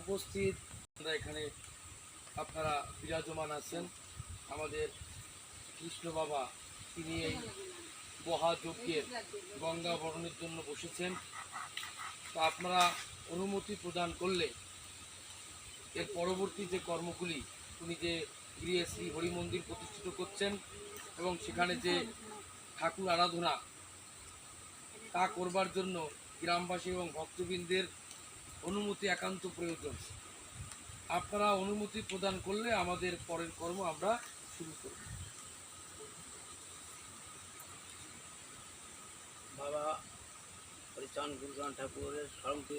উপস্থিত এখানে আপনারা বিরাজমান আছেন। আমাদের কৃষ্ণ বাবা তিনি এই মহাযজ্ঞের গঙ্গা বরণের জন্য বসেছেন। তো আপনারা অনুমতি প্রদান করলে এর পরবর্তী যে কর্মগুলি উনি যে গৃহে শ্রী হরি মন্দির প্রতিষ্ঠিত করছেন এবং সেখানে যে ঠাকুর আরাধনা তা করবার জন্য গ্রামবাসী এবং ভক্তবৃন্দের অনুমতি একান্ত প্রয়োজন। আপনারা অনুমতি প্রদান করলে আমাদের পরের কর্ম আমরা শুরু করব। বাবা হরিচাঁদ গুরুচাঁদ ঠাকুরের স্মরণকে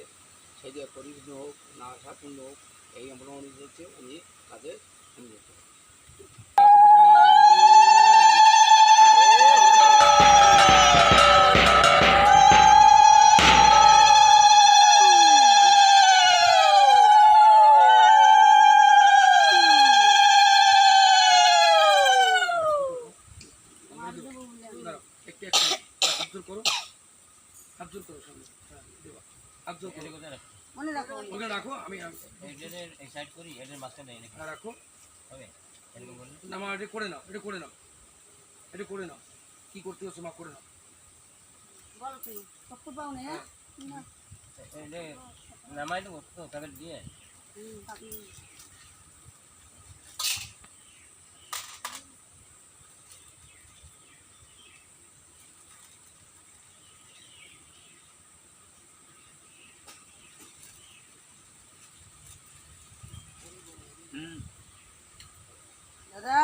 সেদিকে পরিপূর্ণ হোক, না আশাপূর্ণ হোক, এই আমরা অনুরোধ হচ্ছে উনি তাদের অনুরোধ রাখো আমি রাখো না মা, এটা করে নাও, এটা করে নাও, এটা করে নাও। কি করতে হচ্ছে মা, করে নাও। নামাই দেবো তো তাদের দিয়ে দাদা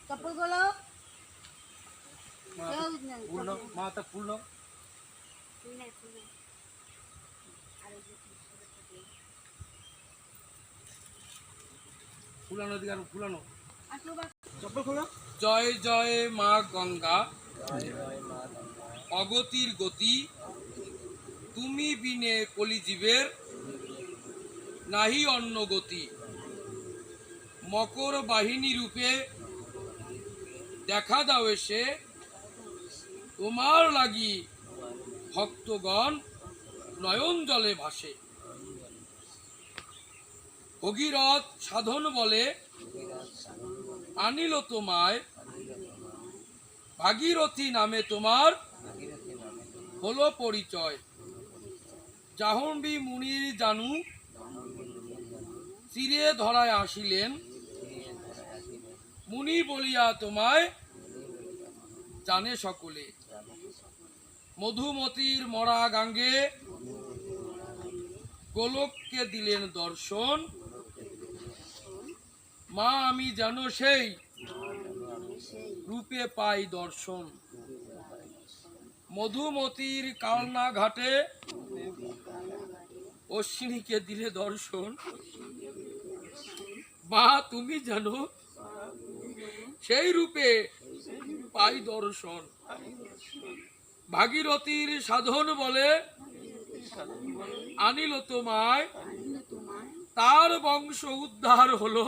চপ্পল গুলো মাথা ফুল নাও। ফুলানো দিকে আর ফুলানো। চপ্পল খোলো। জয় জয় মা গঙ্গা, অগতির গতি, তুমি বিনে কলিজীবের নাহি অন্য গতি। মকর বাহিনী রূপে দেখা দাও এসে, তোমার লাগি ভক্তগণ নয়ন জলে ভাসে। ভগীরথ সাধন বলে আনিল তোমায়, ভাগীরথী নামে তোমার হলো পরিচয়। জাহ্নবী মুনির জানু চিরে ধরায় আসিলেন, মুনি বলিয়া তোমায় জানে সকলে। মধুমতির মরা গাঙ্গে গোলককে দিলেন দর্শন, মা আমি যেন সেই রূপে পাই দর্শন। মধুমতির কালনা ঘাটে অশ্বিনীকে দিলে দর্শন, মা তুমি জানো সেই রূপে পাই দর্শন। ভাগীরথীর সাধন বলে আনিল তোমায়, তার বংশ উদ্ধার হলো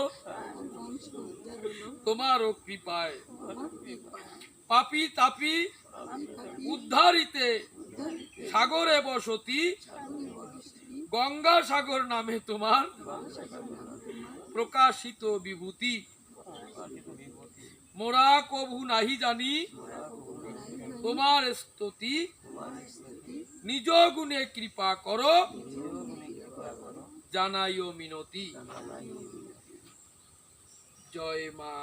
তোমারও কৃপায়। পাপি তাপি উদ্ধারিতে সাগরে বসতি, গঙ্গা সাগর নামে তোমার প্রকাশিত বিভূতি। মোরা কভু নাহি জানি তোমার স্তুতি, নিজ গুণে কৃপা করো জানাইও মিনতি। জয় মা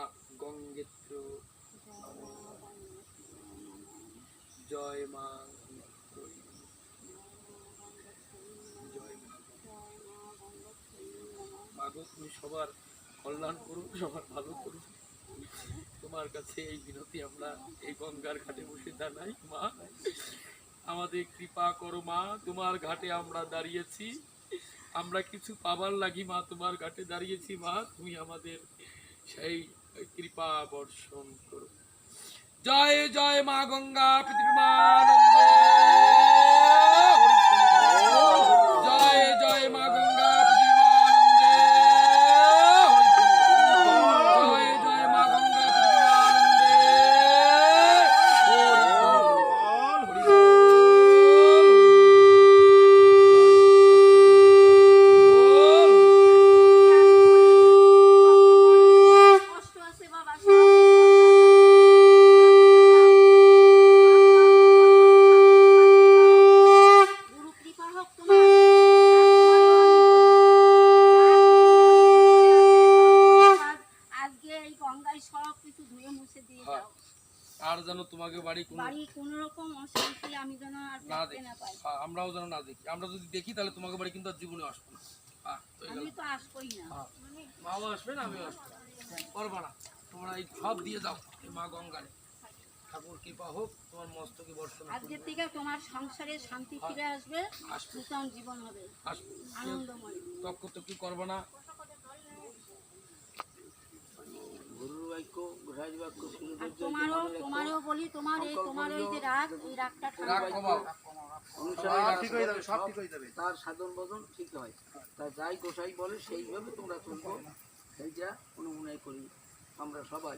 গঙ্গেত্র, জয় মা, মাগো তুমি সবার কল্যাণ করো, সবার ভালো করো। তোমার কাছে এই বিনতি আমরা এই গঙ্গার ঘাটে বসে জানাই। মা আমাদের কৃপা করো মা, তোমার ঘাটে আমরা দাঁড়িয়েছি, আমরা কিছু পাবার লাগি মা তোমার ঘাটে দাঁড়িয়েছি। মা তুমি আমাদের সেই কৃপা বর্ষণ করো। জয় জয় মা গঙ্গা, পৃথিবী মানন্দে। জয় জয় মা গঙ্গা, পৃথিবী মানন্দে। জয় জয় মা গঙ্গা, পৃথিবী মানন্দে। তোমাকে বাড়ি কোনো বাড়ি কোনো রকম অশান্তি আমি যেন আর না দেখতে দেখি, না পাই। আমরাও যেন না দেখি। আমরা যদি দেখি তাহলে তোমাকে বাড়ি কিন্তু আর জীবনে আসবো না। হয়ে গেল। আমি তো আসবোই না। মাও আসবে না, আমিও আসবো না। পারবা না, তোমরা এই সব দিয়ে যাও এই মা গঙ্গারে। ঠাকুর কৃপা হোক, তোমার মস্তকে বর্ষণ আজকের থেকে তোমার সংসারে শান্তি ফিরে আসবে, আসবে। নূতন জীবন হবে, আসবে। আনন্দময়। তক্কতক্কি করবা না। গুরুর বাক্য গোসাই বাক্য আর শিরোধার্য তোমারও বলি, তোমার এই যে রাগ, এই রাগটা রাগ কমাও। অনুসারে তার সাধন বদন ঠিক হয়। তা যাই গোসাই বলে সেইভাবে তোমরা চলবো, সেইটা অনুমোদন করি আমরা সবাই।